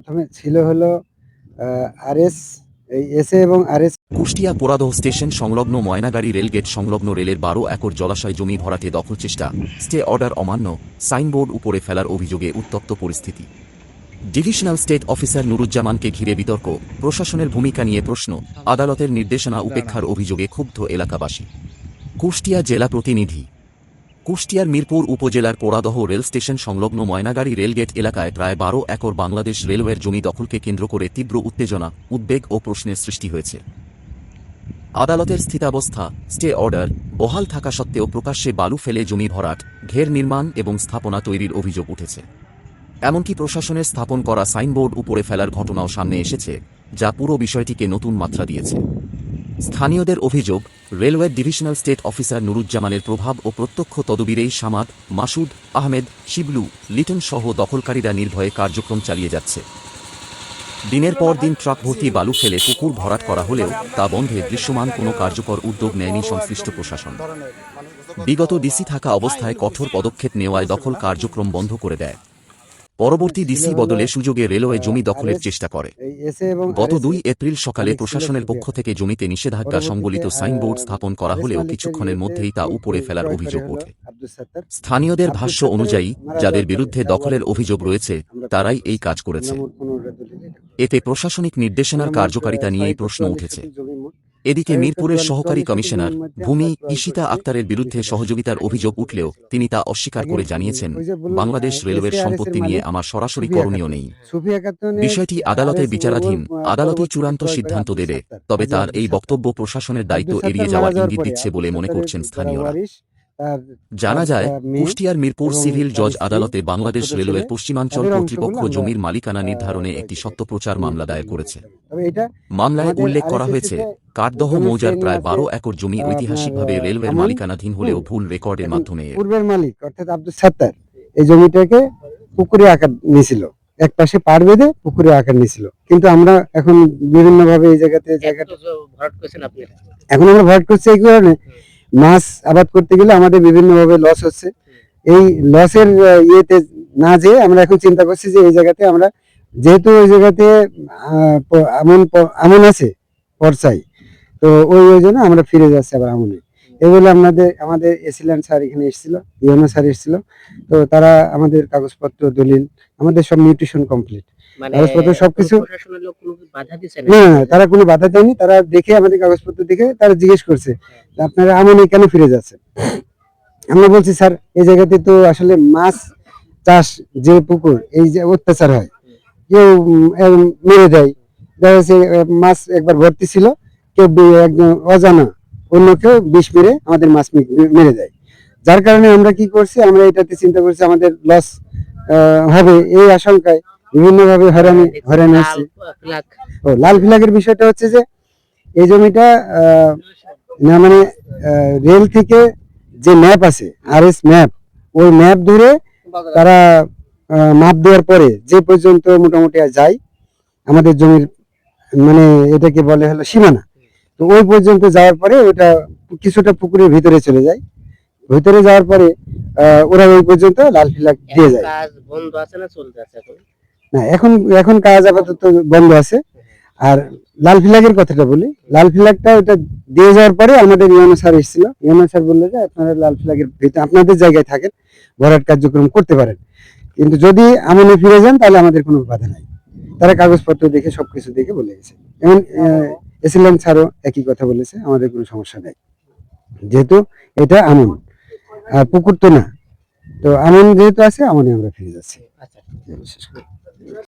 প্রথমে ছিল হলো আরএস, এই এসএ এবং আরএস। কুষ্টিয়া পোড়াদহ স্টেশন সংলগ্ন ময়নাগাড়ি রেলগেট সংলগ্ন রেলের ১২ একর জলাশয় জমি ভরাটে দখল চেষ্টা, স্টে অর্ডার অমান্য, সাইনবোর্ড উপরে ফেলার অভিযোগে উত্তপ্ত পরিস্থিতি। ডিভিশনাল স্টেট অফিসার নুরুজ্জামানকে ঘিরে বিতর্ক, প্রশাসনের ভূমিকা নিয়ে প্রশ্ন, আদালতের নির্দেশনা উপেক্ষার অভিযোগে ক্ষুব্ধ এলাকাবাসী। কুষ্টিয়া জেলা প্রতিনিধি। কুষ্টিয়ার মিরপুর উপজেলার পোড়াদহ রেল স্টেশন সংলগ্ন ময়নাগাড়ি রেলগেট এলাকায় প্রায় ১২ একর বাংলাদেশ রেলওয়ের জমি দখলকে কেন্দ্র করে তীব্র উত্তেজনা, উদ্বেগ ও প্রশ্নের সৃষ্টি হয়েছে। আদালতের স্থিতাবস্থা, স্টে অর্ডার বহাল থাকা সত্ত্বেও প্রকাশ্যে বালু ফেলে জমি ভরাট, ঘের নির্মাণ এবং স্থাপনা তৈরির অভিযোগ উঠেছে। এমনকি প্রশাসনের স্থাপন করা সাইনবোর্ড উপরে ফেলার ঘটনাও সামনে এসেছে, যা পুরো বিষয়টিকে নতুন মাত্রা দিয়েছে। স্থানীয়দের অভিযোগ, রেলওয়ের ডিভিশনাল স্টেট অফিসার নুরুজ্জামানের প্রভাব ও প্রত্যক্ষ তদবিরেই সামাদ, মাসুদ, আহমেদ, শিবলু, লিটন সহ দখলকারীরা নির্ভয়ে কার্যক্রম চালিয়ে যাচ্ছে। দিনের পর দিন ট্রাক ভর্তি বালু ফেলে পুকুর ভরাট করা হলেও তা বন্ধে দৃশ্যমান কোনো কার্যকর উদ্যোগ নেয়নি সংশ্লিষ্ট প্রশাসন। বিগত ডিসি থাকা অবস্থায় কঠোর পদক্ষেপ নেওয়ায় দখল কার্যক্রম বন্ধ করে দেয়। পরবর্তী ডিসি বদলে সুযোগে রেলওয়ে জমি দখলের চেষ্টা করে। গত ২ এপ্রিল সকালে প্রশাসনের পক্ষ থেকে জমিতে নিষেধাজ্ঞা সংবলিত সাইনবোর্ড স্থাপন করা হলেও কিছুক্ষণের মধ্যেই তা উপরে ফেলার অভিযোগ ওঠে। স্থানীয়দের ভাষ্য অনুযায়ী, যাদের বিরুদ্ধে দখলের অভিযোগ রয়েছে তারাই এই কাজ করেছে। এতে প্রশাসনিক নির্দেশনার কার্যকারিতা নিয়েই প্রশ্ন উঠেছে। এদিকে মিরপুরের সহকারী কমিশনার ভূমি ঈশিতা আক্তারের বিরুদ্ধে সহযোগিতার অভিযোগ উঠলেও তিনি তা অস্বীকার করে জানিয়েছেন, বাংলাদেশ রেলওয়ের সম্পত্তি নিয়ে আমার সরাসরি করণীয় নেই। বিষয়টি আদালতে বিচারাধীন, আদালতই চূড়ান্ত সিদ্ধান্ত দেবে। তবে তার এই বক্তব্য প্রশাসনের দায়িত্ব এড়িয়ে যাওয়ার ইঙ্গিত দিচ্ছে বলে মনে করছেন স্থানীয়রা। জানা যায়, কুষ্টিয়ার মিরপুর সিভিল জজ আদালতে বাংলাদেশ রেলওয়ের পশ্চিমাঞ্চল কর্তৃপক্ষ জমির মালিকানা নির্ধারণে একটি সত্যপ্রচার মামলা দায়ের করেছে। মামলায় উল্লেখ করা হয়েছে, কাঠদহ মৌজার প্রায় ১২ একর জমি ঐতিহাসিকভাবে রেলওয়ের মালিকানাধীন হলেও ভুল রেকর্ডের মাধ্যমে পূর্বের মালিক অর্থাৎ আব্দুল সাত্তার এই জমিটাকে পুকুরে আকার নিয়েছিল, এক পাশে পাড় বেঁধে পুকুরে আকার নিয়েছিল। কিন্তু আমরা এখন বিভিন্ন ভাবে এই জায়গাটা ভরাট করছেন আপনি, এখন আমরা ভরাট করছি এই কারণে মাছ আবাদ করতে গেলে আমাদের বিভিন্ন ভাবে লস হচ্ছে। এই লসের ইয়েতে না যেয়ে আমরা এখন চিন্তা করছি যে এই জায়গাতে আমরা, যেহেতু ওই জায়গাতে আমন আছে পর্চাই, তো ওই জন্য আমরা ফিরে যাচ্ছি আবার আমনে। এগুলো আমাদের এসিল্যান্ড স্যার এখানে এসেছিল, ইউনো স্যার এসেছিল, তো তারা আমাদের কাগজপত্র দলিল আমাদের সব নিউট্রিশন কমপ্লিট, কাগজপত্র সবকিছু। না, তারা কোনো বাধা দেয়নি। তারা দেখে আমাদের কাগজপত্র দেখে তারা জিজ্ঞেস করছে আপনারা আমনে কেন ফিরে যাচ্ছেন। আমরা বলছি স্যার এই জায়গাতে তো আসলে মাছ চাষ, যে পুকুর, এই যে অত্যাচার হয়, কেউ মেরে দেয়, দেখা যাচ্ছে মাছ একবার ভর্তি ছিল, কেউ একজন অজানা অন্য কেউ বিষ মেরে আমাদের মাছ মেরে দেয়। যার কারণে আমরা কি করছি, আমরা এটাতে চিন্তা করছি আমাদের লস হবে এই আশঙ্কায় বিভিন্ন ভাবে হয়রানি হচ্ছে। লাল ফ্ল্যাগের বিষয়টা হচ্ছে যে এই জমিটা না, মানে রেল থেকে যে ম্যাপ আছে আরএস ম্যাপ, ওই ম্যাপ ধরে তারা মাপ দেওয়ার পরে যে পর্যন্ত মোটামুটি যায় আমাদের জমির, মানে এটাকে বলে হলো সীমানা, তো ওই পর্যন্ত যাওয়ার পরে ওটা কিছুটা পুকুরের ভিতরে চলে যায়। ভিতরে যাওয়ার পরে ওরা ওই পর্যন্ত লাল ফ্ল্যাগ দিয়ে যায়। না, এখন কাজ আপাতত বন্ধ আছে। আর লাল ফ্ল্যাগের কথাটা বলি, লাল ফ্ল্যাগটা ওটা দিয়ে যাওয়ার পরে আমাদের ইউনো স্যার এসেছিল, ইউনো স্যার বললো যে আপনারা লাল ফ্ল্যাগের ভিতরে আপনাদের জায়গায় থাকেন, ভরাট কার্যক্রম করতে পারেন, কিন্তু যদি আমনে ফিরে যান তাহলে আমাদের কোনো বাধা নাই। তারা কাগজপত্র দেখে সবকিছু দেখে বলে গেছে। এমন এসিল্যান্ড স্যারও একই কথা বলেছে, আমাদের কোনো সমস্যা নেই, যেহেতু এটা আমন আর পুকুর তো না, তো আমন যেহেতু আছে আমনে আমরা ফিরে যাচ্ছি।